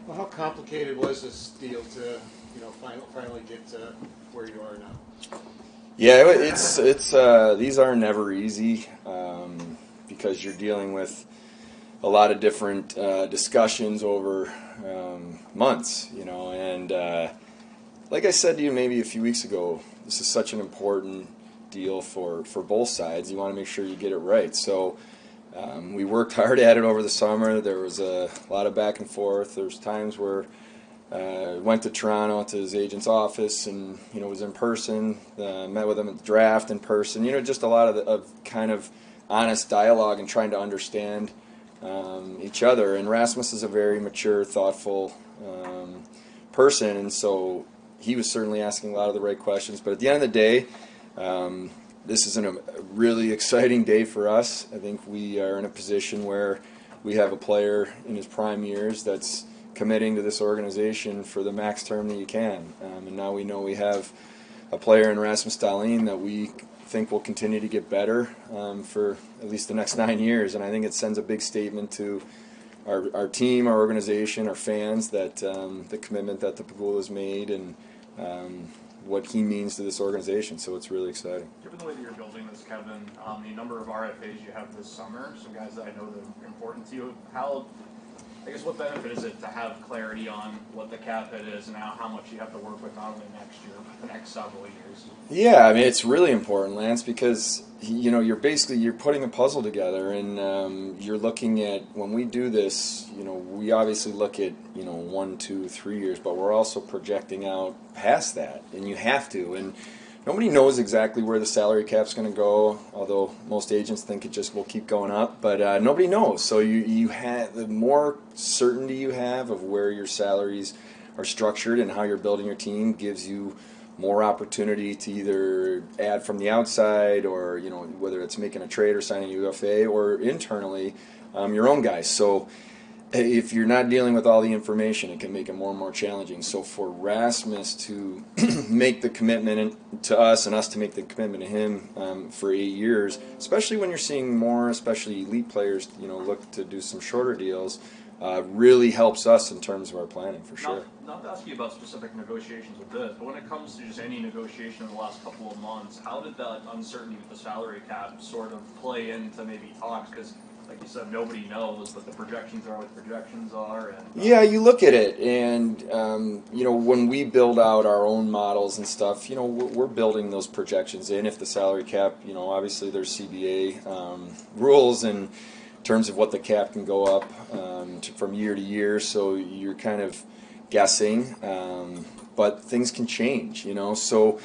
Well, how complicated was this deal to, finally get to where you are now? Yeah, it's these are never easy because you're dealing with a lot of different discussions over months, and like I said to you maybe a few weeks ago, this is such an important deal for both sides. You want to make sure you get it right. So we worked hard at it over the summer. There was a lot of back and forth. There's times where went to Toronto to his agent's office and was in person. Met with him at the draft in person. Just a lot of kind of honest dialogue and trying to understand each other. And Rasmus is a very mature, thoughtful person, and so he was certainly asking a lot of the right questions. But at the end of the day, this is a really exciting day for us. I think we are in a position where we have a player in his prime years that's committing to this organization for the max term that you can. And now we know we have a player in Rasmus Dahlin that we think will continue to get better for at least the next 9 years. And I think it sends a big statement to our team, our organization, our fans, that the commitment that the Pagula has made and what he means to this organization. So it's really exciting. Given the way that you're building this, Kevyn, the number of RFAs you have this summer, some guys that I know that are important to you, what benefit is it to have clarity on what the cap hit is and now how much you have to work with not only next year, but the next several years? Yeah, I mean, it's really important, Lance, because you're putting a puzzle together, and you're looking at, when we do this, we obviously look at 1, 2, 3 years, but we're also projecting out past that, and you have to. And nobody knows exactly where the salary cap's going to go, although most agents think it just will keep going up, but nobody knows. So you have, the more certainty you have of where your salaries are structured and how you're building your team, gives you more opportunity to either add from the outside, or whether it's making a trade or signing a UFA, or internally your own guys. So if you're not dealing with all the information, it can make it more and more challenging. So for Rasmus to make the commitment to us and us to make the commitment to him for 8 years, especially when you're seeing more, especially elite players, look to do some shorter deals, really helps us in terms of our planning, for sure. Not to ask you about specific negotiations with this, but when it comes to just any negotiation in the last couple of months, how did that uncertainty with the salary cap sort of play into maybe talks? Because, like you said, nobody knows, but the projections are what the projections are. And yeah, you look at it, and when we build out our own models and stuff, we're building those projections in. If the salary cap, obviously there's CBA rules in terms of what the cap can go up from year to year, so you're kind of guessing, but things can change, So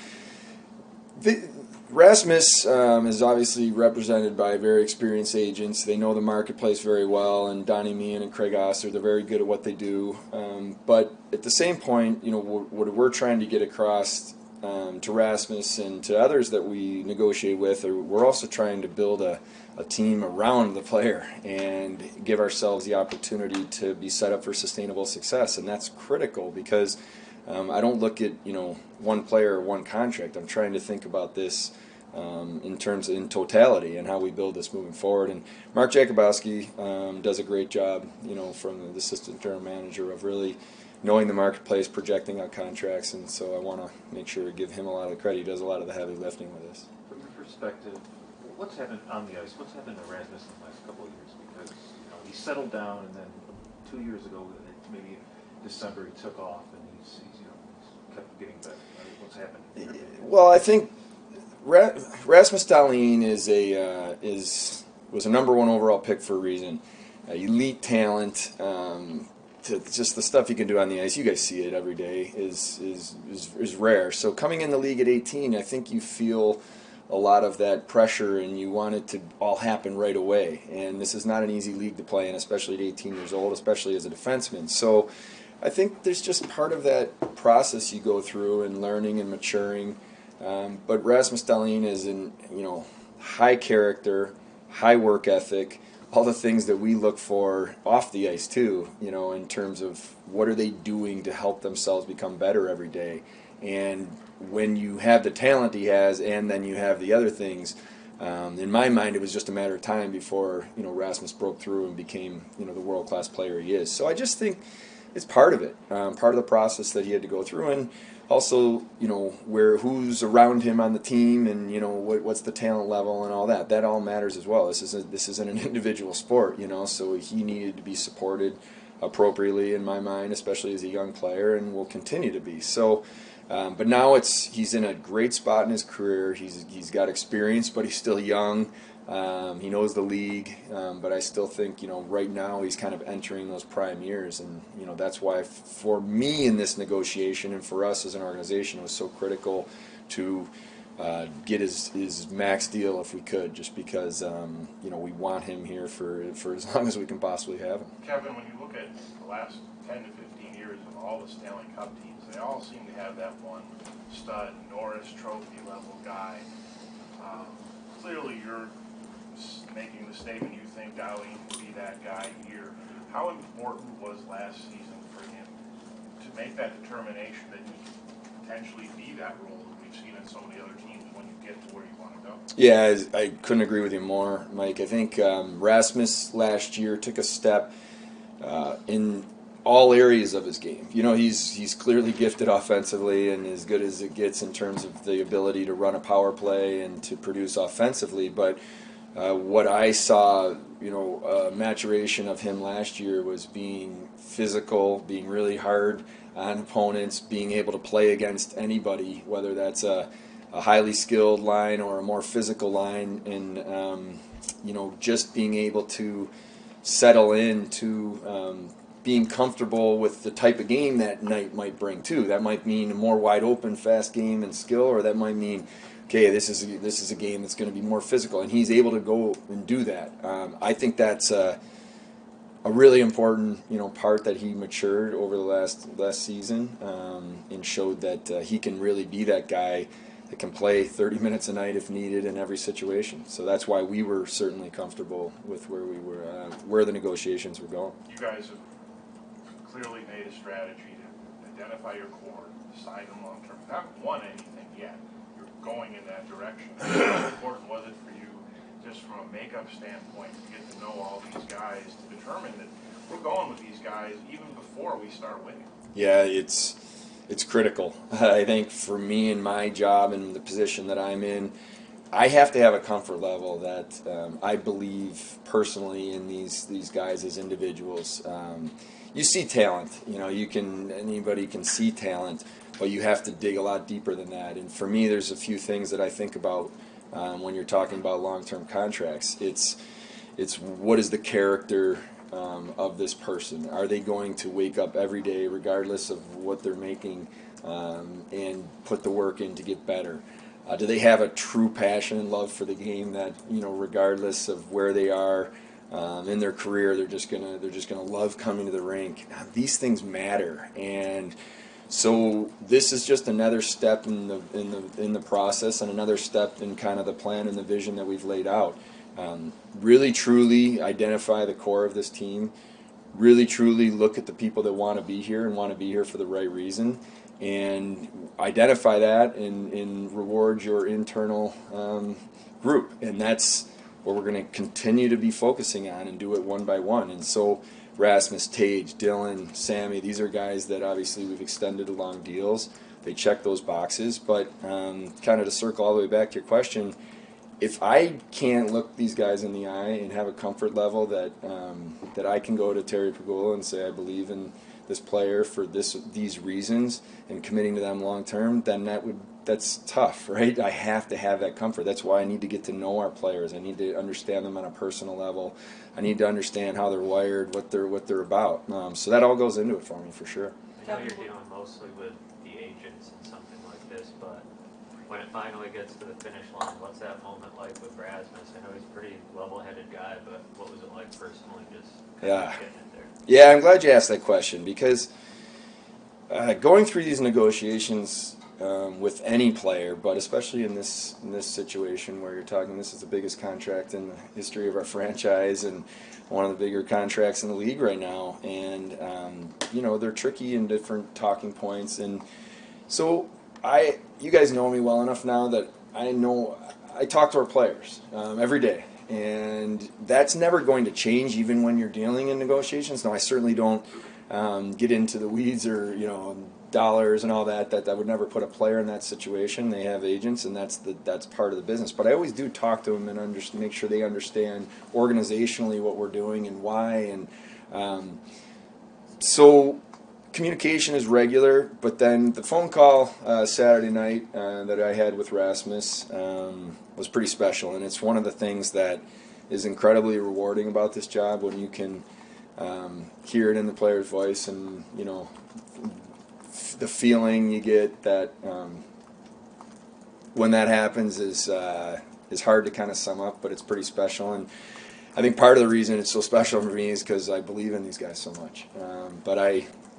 Rasmus is obviously represented by very experienced agents. They know the marketplace very well, and Donnie Meehan and Craig Oster, they're very good at what they do. But at the same point, what we're trying to get across to Rasmus and to others that we negotiate with, we're also trying to build a team around the player and give ourselves the opportunity to be set up for sustainable success. And that's critical, because I don't look at one player or one contract. I'm trying to think about this in totality and how we build this moving forward. And Mark Jakubowski does a great job, from the assistant general manager, of really knowing the marketplace, projecting out contracts, and so I want to make sure to give him a lot of the credit. He does a lot of the heavy lifting with this. From your perspective, what's happened on the ice? What's happened to Rasmus in the last couple of years? Because he settled down, and then 2 years ago, maybe December, he took off, and he's kept getting better. What's happened? Well, I think Rasmus Dahlin was a number 1 overall pick for a reason. Elite talent. Just the stuff he can do on the ice, you guys see it every day, is rare. So coming in the league at 18, I think you feel a lot of that pressure, and you want it to all happen right away. And this is not an easy league to play in, especially at 18 years old, especially as a defenseman. So I think there's just part of that process you go through and learning and maturing. But Rasmus Dahlin is in high character, high work ethic, all the things that we look for off the ice too, in terms of what are they doing to help themselves become better every day. And when you have the talent he has, and then you have the other things, in my mind it was just a matter of time before Rasmus broke through and became the world-class player he is. So I just think it's part of it, part of the process that he had to go through, and also, who's around him on the team, and what's the talent level and all that. That all matters as well. This isn't an individual sport, so he needed to be supported appropriately in my mind, especially as a young player, and will continue to be. So, but now he's in a great spot in his career. He's got experience, but he's still young. He knows the league, but I still think, right now he's kind of entering those prime years, and that's why for me in this negotiation and for us as an organization, it was so critical to get his max deal if we could, just because we want him here for as long as we can possibly have him. Kevin, when you look at the last 10 to 15 years of all the Stanley Cup teams, they all seem to have that one stud Norris Trophy level guy. Clearly, you're making the statement you think Dahlin will be that guy here. How important was last season for him to make that determination that he could potentially be that role that we've seen in so many other teams when you get to where you want to go? Yeah, I couldn't agree with you more, Mike. I think Rasmus last year took a step in all areas of his game. He's clearly gifted offensively and as good as it gets in terms of the ability to run a power play and to produce offensively, but what I saw, maturation of him last year was being physical, being really hard on opponents, being able to play against anybody, whether that's a highly skilled line or a more physical line, and just being able to settle into being comfortable with the type of game that night might bring too. That might mean a more wide open, fast game and skill, or that might mean, okay, this is a game that's going to be more physical, and he's able to go and do that. I think that's a really important part that he matured over the last season, and showed that he can really be that guy that can play 30 minutes a night if needed in every situation. So that's why we were certainly comfortable with where we were, where the negotiations were going. You guys have clearly made a strategy to identify your core, sign them long term. Not won anything yet. Going in that direction. How important was it for you, just from a makeup standpoint, to get to know all these guys, to determine that we're going with these guys even before we start winning? Yeah, it's critical. I think for me and my job and the position that I'm in, I have to have a comfort level that I believe personally in these guys as individuals. You see talent, anybody can see talent, but you have to dig a lot deeper than that. And for me, there's a few things that I think about when you're talking about long-term contracts. It's what is the character of this person? Are they going to wake up every day, regardless of what they're making, and put the work in to get better? Do they have a true passion and love for the game that, regardless of where they are in their career, they're just gonna love coming to the rink? These things matter, and so this is just another step in the process, and another step in kind of the plan and the vision that we've laid out. Really, truly identify the core of this team. Really, truly look at the people that want to be here and want to be here for the right reason, and identify that and reward your internal group. And that's what we're going to continue to be focusing on, and do it one by one. And so Rasmus, Tage, Dylan, Sammy, these are guys that obviously we've extended along deals. They check those boxes. But kind of to circle all the way back to your question, if I can't look these guys in the eye and have a comfort level that that I can go to Terry Pegula and say I believe in this player for these reasons and committing to them long term, then that's tough, right? I have to have that comfort. That's why I need to get to know our players. I need to understand them on a personal level. I need to understand how they're wired, what they're about. So that all goes into it for me, for sure. I know you're dealing mostly with the agents and something like this, but when it finally gets to the finish line, what's that moment like with Rasmus? I know he's a pretty level-headed guy, but what was it like personally, just Yeah. getting it there? Yeah, I'm glad you asked that question, because going through these negotiations with any player, but especially in this situation where you're talking, this is the biggest contract in the history of our franchise and one of the bigger contracts in the league right now, and they're tricky in different talking points. And so you guys know me well enough now that I know I talk to our players every day. And that's never going to change, even when you're dealing in negotiations. No, I certainly don't get into the weeds or dollars and all that. That would never put a player in that situation. They have agents, and that's part of the business. But I always do talk to them and make sure they understand organizationally what we're doing and why. And so communication is regular. But then the phone call Saturday night that I had with Rasmus was pretty special, and it's one of the things that is incredibly rewarding about this job when you can hear it in the player's voice, and the feeling you get that when that happens is hard to kind of sum up, but it's pretty special. And I think part of the reason it's so special for me is because I believe in these guys so much. But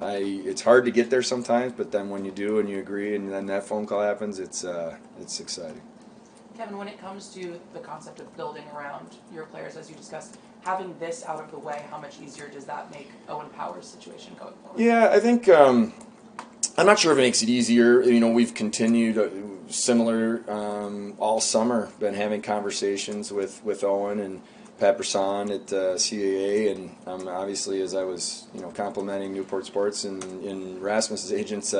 it's hard to get there sometimes, but then when you do and you agree, and then that phone call happens, it's exciting. Kevyn, when it comes to the concept of building around your players, as you discussed, having this out of the way, how much easier does that make Owen Power's situation going forward? Yeah, I think I'm not sure if it makes it easier. We've continued similar all summer, been having conversations with Owen and Pat Brisson at CAA, and obviously as I was complimenting Newport Sports and Rasmus's agents,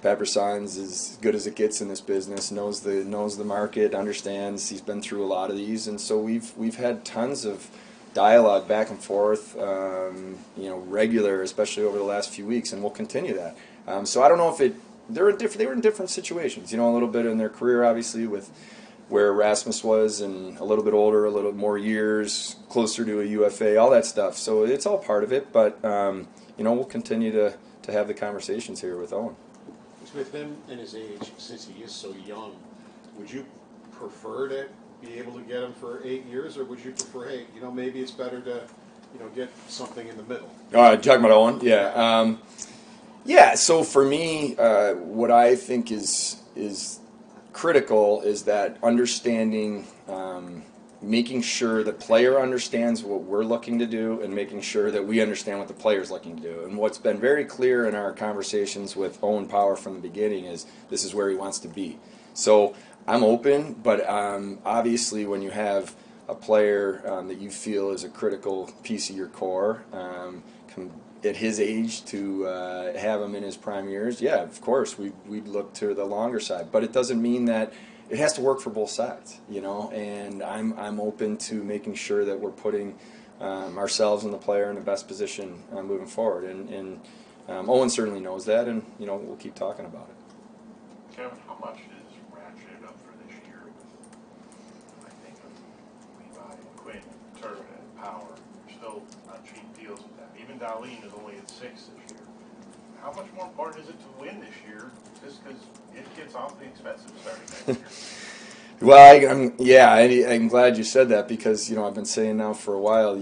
Pat Brisson's as good as it gets in this business, knows the market, understands. He's been through a lot of these, and so we've had tons of dialogue back and forth, regular, especially over the last few weeks, and we'll continue that. So I don't know if they were in different situations, a little bit in their career, obviously, with where Rasmus was, and a little bit older, a little more years, closer to a UFA, all that stuff. So it's all part of it, but we'll continue to have the conversations here with Owen. With him and his age, since he is so young, would you prefer to be able to get him for 8 years, or would you prefer, hey, maybe it's better to, get something in the middle? You talking about Owen? Yeah. Yeah. So for me, what I think is critical is that understanding, making sure the player understands what we're looking to do, and making sure that we understand what the player's looking to do. And what's been very clear in our conversations with Owen Power from the beginning is this is where he wants to be. So I'm open, but obviously when you have a player that you feel is a critical piece of your core, at his age, to have him in his prime years, yeah, of course, we'd look to the longer side. But it doesn't mean that it has to work for both sides, and I'm open to making sure that we're putting ourselves and the player in the best position moving forward. And Owen certainly knows that, and we'll keep talking about it. Kevyn, how much is ratcheted up for this year? I think of Levi and Quinn, Turner and Power. They're still on cheap deals with that. Even Dahlin is only at 6 this year. How much more important is it to win this year, just because it gets awfully expensive starting next year? Well, I'm glad you said that, because I've been saying now for a while,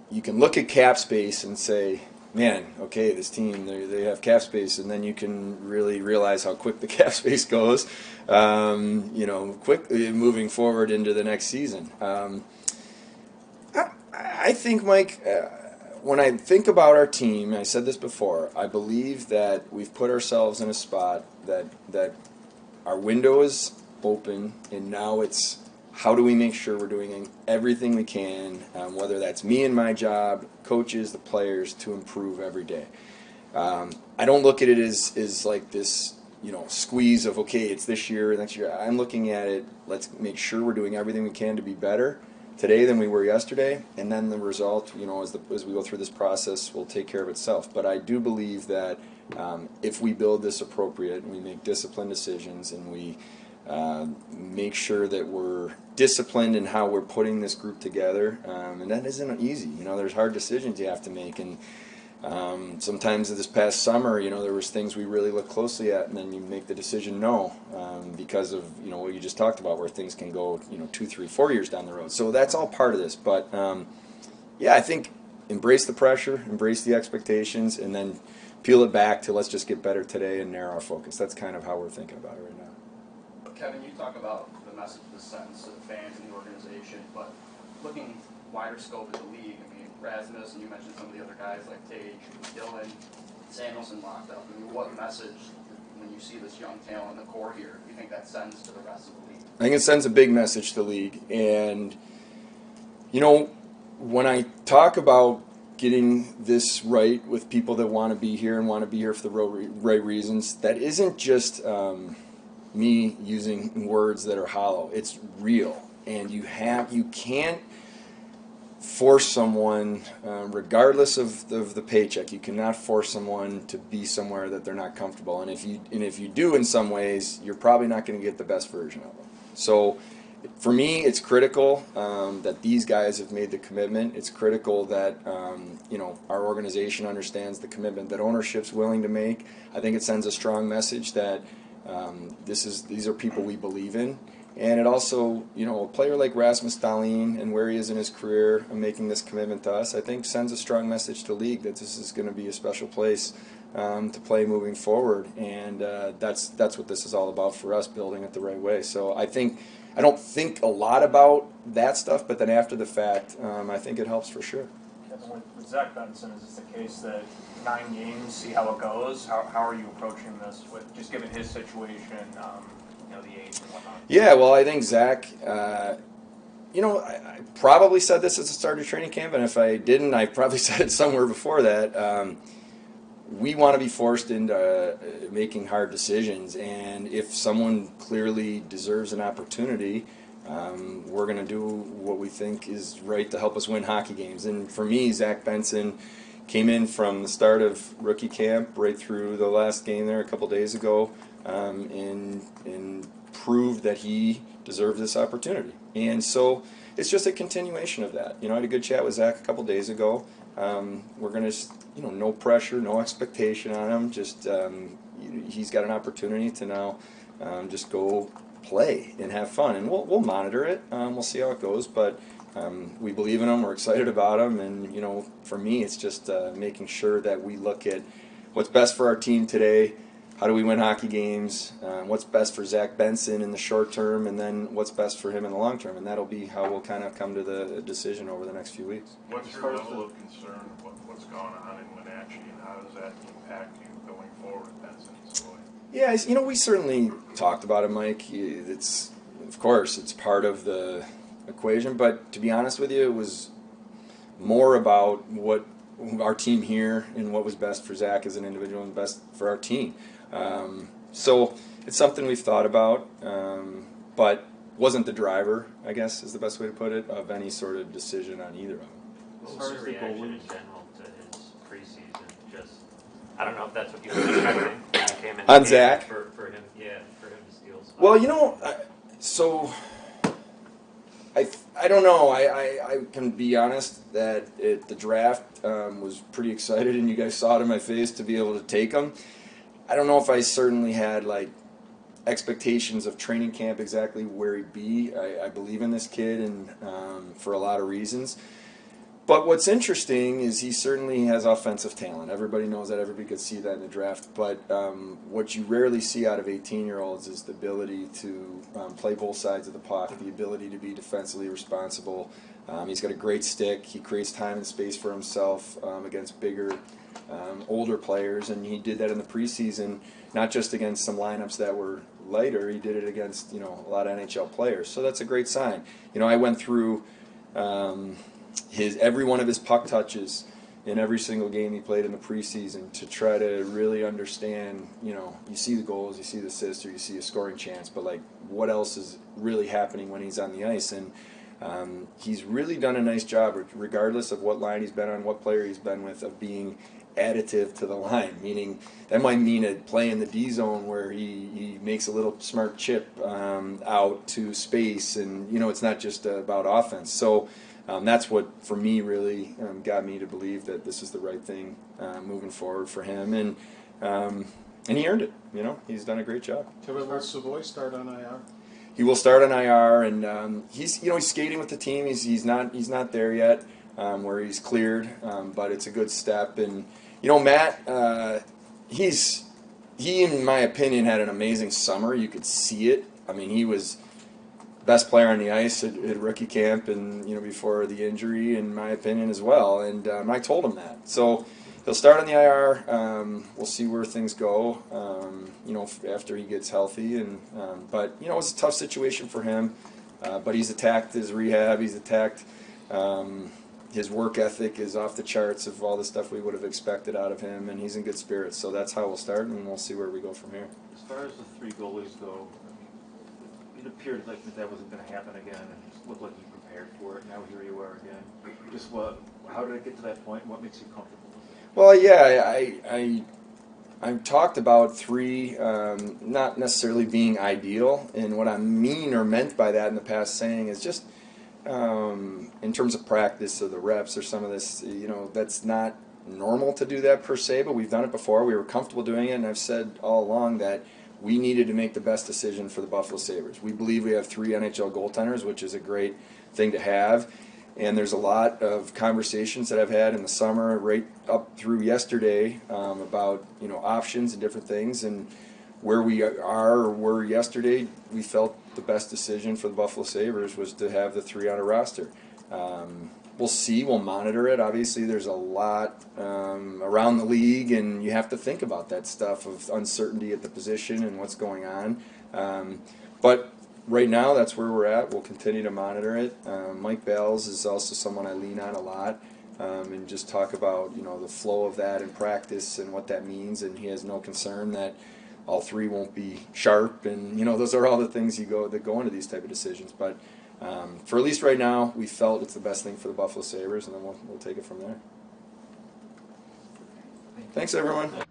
you can look at cap space and say, man, okay, this team, they have cap space, and then you can really realize how quick the cap space goes, quickly moving forward into the next season. I think, Mike, when I think about our team, I said this before, I believe that we've put ourselves in a spot that our window is open, and now it's how do we make sure we're doing everything we can, whether that's me and my job, coaches, the players, to improve every day. I don't look at it as like this, squeeze of, okay, it's this year, next year. I'm looking at it, let's make sure we're doing everything we can to be better today than we were yesterday, and then the result, as we go through this process, will take care of itself. But I do believe that if we build this appropriate, and we make disciplined decisions, and we make sure that we're disciplined in how we're putting this group together, and that isn't easy. There's hard decisions you have to make, and sometimes this past summer, there was things we really looked closely at, and then you make the decision no, because of what you just talked about, where things can go 2, 3, 4 years down the road. So that's all part of this. But I think embrace the pressure, embrace the expectations, and then peel it back to let's just get better today and narrow our focus. That's kind of how we're thinking about it right now. Kevyn, you talk about the message, the sense of fans in the organization, but looking wider scope at the league, Rasmus, and you mentioned some of the other guys like Tage, Dylan, Samuelson locked up. What message, when you see this young talent in the core here, do you think that sends to the rest of the league? I think it sends a big message to the league. And, when I talk about getting this right with people that want to be here and want to be here for the right reasons. That isn't just me using words that are hollow. It's real, and you can't force someone, regardless of the paycheck. You cannot force someone to be somewhere that they're not comfortable. And if you do, in some ways, you're probably not going to get the best version of them. So, for me, it's critical that these guys have made the commitment. It's critical that our organization understands the commitment that ownership's willing to make. I think it sends a strong message that these are people we believe in. And it also, a player like Rasmus Dahlin and where he is in his career and making this commitment to us, I think sends a strong message to the league that this is going to be a special place to play moving forward. And that's what this is all about for us, building it the right way. So I don't think a lot about that stuff, but then after the fact, I think it helps for sure. Kevin, with Zach Benson, is this the case that 9 games, see how it goes? How are you approaching this with just given his situation? The age and whatnot. Yeah, well, I think Zach, I probably said this at the start of training camp, and if I didn't, I probably said it somewhere before that. We want to be forced into making hard decisions, and if someone clearly deserves an opportunity, we're going to do what we think is right to help us win hockey games. And for me, Zach Benson came in from the start of rookie camp right through the last game there a couple days ago, and proved that he deserved this opportunity. And so it's just a continuation of that. I had a good chat with Zach a couple days ago. We're going to, no pressure, no expectation on him. Just he's got an opportunity to now just go play and have fun, and we'll monitor it. We'll see how it goes, but we believe in him. We're excited about him, and for me, it's just making sure that we look at what's best for our team today. How do we win hockey games? What's best for Zach Benson in the short term, and then what's best for him in the long term? And that'll be how we'll kind of come to the decision over the next few weeks. What's your level of concern of what's going on in Wenatchee, and how does that impact you going forward with Benson? Yeah, we certainly talked about it, Mike. Of course, it's part of the equation, but to be honest with you, it was more about what our team here and what was best for Zach as an individual and best for our team. So it's something we've thought about, but wasn't the driver, I guess is the best way to put it, of any sort of decision on either of them. What was your reaction in general to his preseason? I don't know if that's what you were expecting when you came in. On Zach? For him to steal spots. Well, so I don't know. I can be honest that the draft was pretty excited, and you guys saw it in my face to be able to take him. I don't know if I certainly had expectations of training camp exactly where he'd be. I believe in this kid, and for a lot of reasons. But what's interesting is he certainly has offensive talent. Everybody knows that. Everybody could see that in the draft. But what you rarely see out of 18-year-olds is the ability to play both sides of the puck, the ability to be defensively responsible. He's got a great stick. He creates time and space for himself against bigger, older players. And he did that in the preseason, not just against some lineups that were lighter. He did it against a lot of NHL players. So that's a great sign. I went through every one of his puck touches in every single game he played in the preseason to try to really understand, you see the goals, you see the assists, or you see a scoring chance, but what else is really happening when he's on the ice? And he's really done a nice job, regardless of what line he's been on, what player he's been with, of being additive to the line, meaning that might mean a play in the D zone where he makes a little smart chip out to space, and it's not just about offense. So that's what, for me, really got me to believe that this is the right thing moving forward for him, and he earned it. He's done a great job. Will Savoy start on IR? He will start on IR, and he's skating with the team. He's not there yet where he's cleared, but it's a good step. And Matt, he in my opinion had an amazing summer. You could see it. I mean, he was best player on the ice at rookie camp, and before the injury, in my opinion, as well. And I told him that. So he'll start on the IR. We'll see where things go. After he gets healthy, and but it was a tough situation for him. But he's attacked his rehab. He's attacked his work ethic is off the charts of all the stuff we would have expected out of him, and he's in good spirits. So that's how we'll start, and we'll see where we go from here. As far as the three goalies go, it appeared like that wasn't going to happen again, and it looked like you prepared for it. Now here you are again. Just how did it get to that point? What makes you comfortable with it? Well, yeah, I talked about three not necessarily being ideal, and what I mean or meant by that in the past saying is just in terms of practice or the reps or some of this, that's not normal to do that per se, but we've done it before. We were comfortable doing it, and I've said all along that we needed to make the best decision for the Buffalo Sabres. We believe we have 3 NHL goaltenders, which is a great thing to have. And there's a lot of conversations that I've had in the summer, right up through yesterday, about options and different things. And where we are or were yesterday, we felt the best decision for the Buffalo Sabres was to have the 3 on a roster. We'll see. We'll monitor it. Obviously, there's a lot around the league, and you have to think about that stuff of uncertainty at the position and what's going on. But right now, that's where we're at. We'll continue to monitor it. Mike Bales is also someone I lean on a lot, and just talk about the flow of that in practice and what that means. And he has no concern that all 3 won't be sharp. And those are all the things that go into these type of decisions. But for at least right now, we felt it's the best thing for the Buffalo Sabres, and then we'll take it from there. Thanks, everyone.